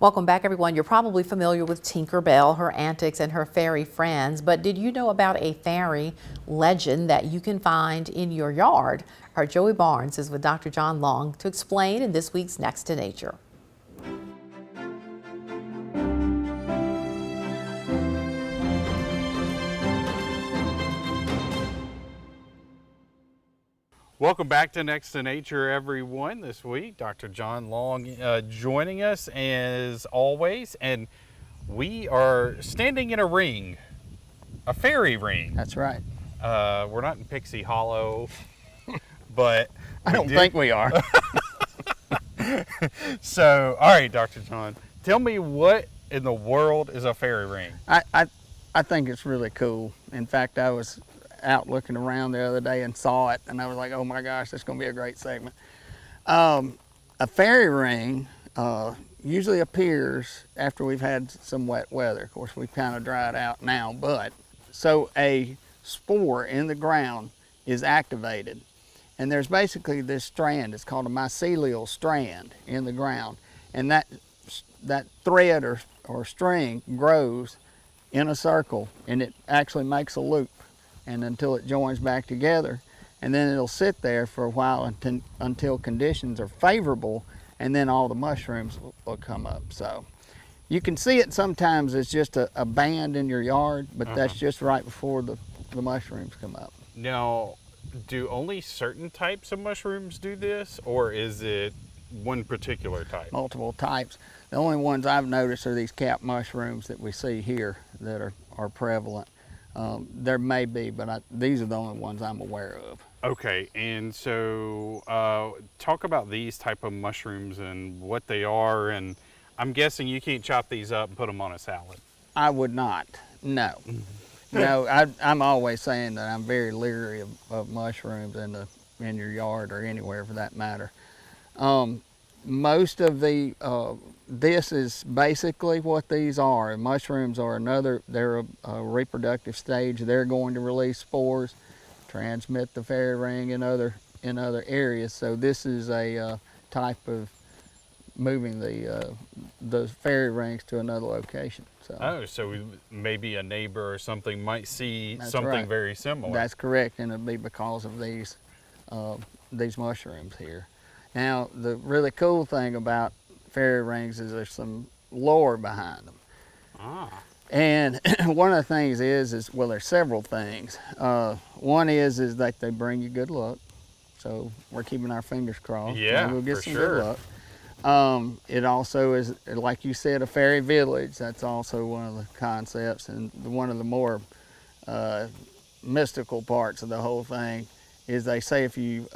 Welcome back, everyone. You're probably familiar with Tinkerbell, her antics, and her fairy friends, but did you know about a fairy legend that you can find in your yard? Our Joey Barnes is with Dr. John Long to explain in this week's Next to Nature. Welcome back to Next to Nature, everyone. This week, Dr. John Long joining us as always, and we are standing in a ring, a fairy ring. That's right. We're not in Pixie Hollow, but I don't think we are. So, all right, Dr. John, tell me what in the world is a fairy ring? I think it's really cool. In fact, I was out looking around the other day and saw it, and I was like, oh my gosh, that's going to be a great segment. A fairy ring usually appears after we've had some wet weather. Of course, we've kind of dried out now, but so a spore in the ground is activated, and there's basically this strand. It's called a mycelial strand in the ground, and that thread or string grows in a circle, and it actually makes a loop, and until it joins back together, and then it'll sit there for a while until conditions are favorable, and then all the mushrooms will come up. So you can see it sometimes as just a band in your yard, but that's just right before the mushrooms come up. Now, do only certain types of mushrooms do this, or is it one particular type? Multiple types. The only ones I've noticed are these cap mushrooms that we see here that are prevalent. There may be, but these are the only ones I'm aware of. Okay, and so talk about these type of mushrooms and what they are, and I'm guessing you can't chop these up and put them on a salad. I would not, no. No, I'm always saying that I'm very leery of mushrooms in your yard or anywhere for that matter. Most of this is basically what these are. Mushrooms are they're a reproductive stage. They're going to release spores, transmit the fairy ring in other areas. So this is a type of moving the fairy rings to another location. So maybe a neighbor or something might see something right. very similar. That's correct, and it'll be because of these mushrooms here. Now, the really cool thing about fairy rings is there's some lore behind them. And one of the things is well, there's several things. One is that they bring you good luck. So we're keeping our fingers crossed. Yeah, we'll get for some sure. good luck. It also is, like you said, a fairy village. That's also one of the concepts, and one of the more mystical parts of the whole thing is they say if you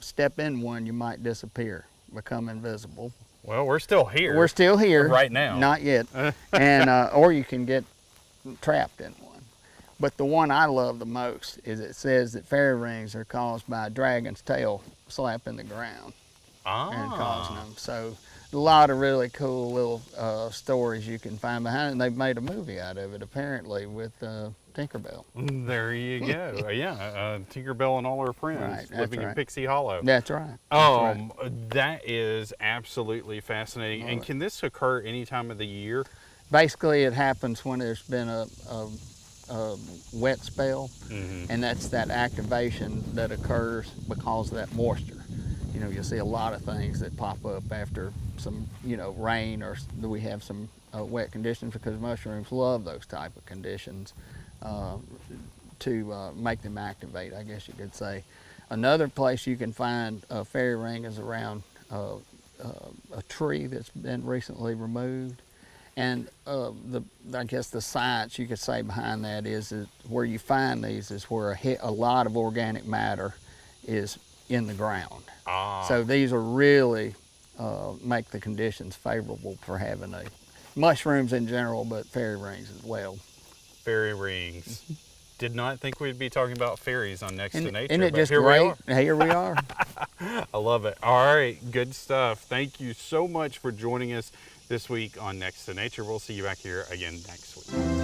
step in one, you might disappear, become invisible. Well, we're still here. We're still here. Right now. Not yet. And or you can get trapped in one. But the one I love the most is it says that fairy rings are caused by a dragon's tail slapping the ground and causing them. So a lot of really cool little stories you can find behind it, and they've made a movie out of it apparently with Tinkerbell. There you go. Yeah, Tinkerbell and all her friends living in Pixie Hollow. That's right. That is absolutely fascinating. And can this occur any time of the year? Basically, it happens when there's been a wet spell, and that's that activation that occurs because of that moisture. You know, you'll see a lot of things that pop up after some, rain, or we have some wet conditions, because mushrooms love those type of conditions to make them activate, I guess you could say. Another place you can find a fairy ring is around a tree that's been recently removed. And I guess the science you could say behind that is where you find these is where a lot of organic matter is in the ground. So these are really make the conditions favorable for having mushrooms in general, but fairy rings as well. Fairy rings. Did not think we'd be talking about fairies on Next to Nature. Isn't it just here great? Here we are. I love it. All right, good stuff. Thank you so much for joining us this week on Next to Nature. We'll see you back here again next week.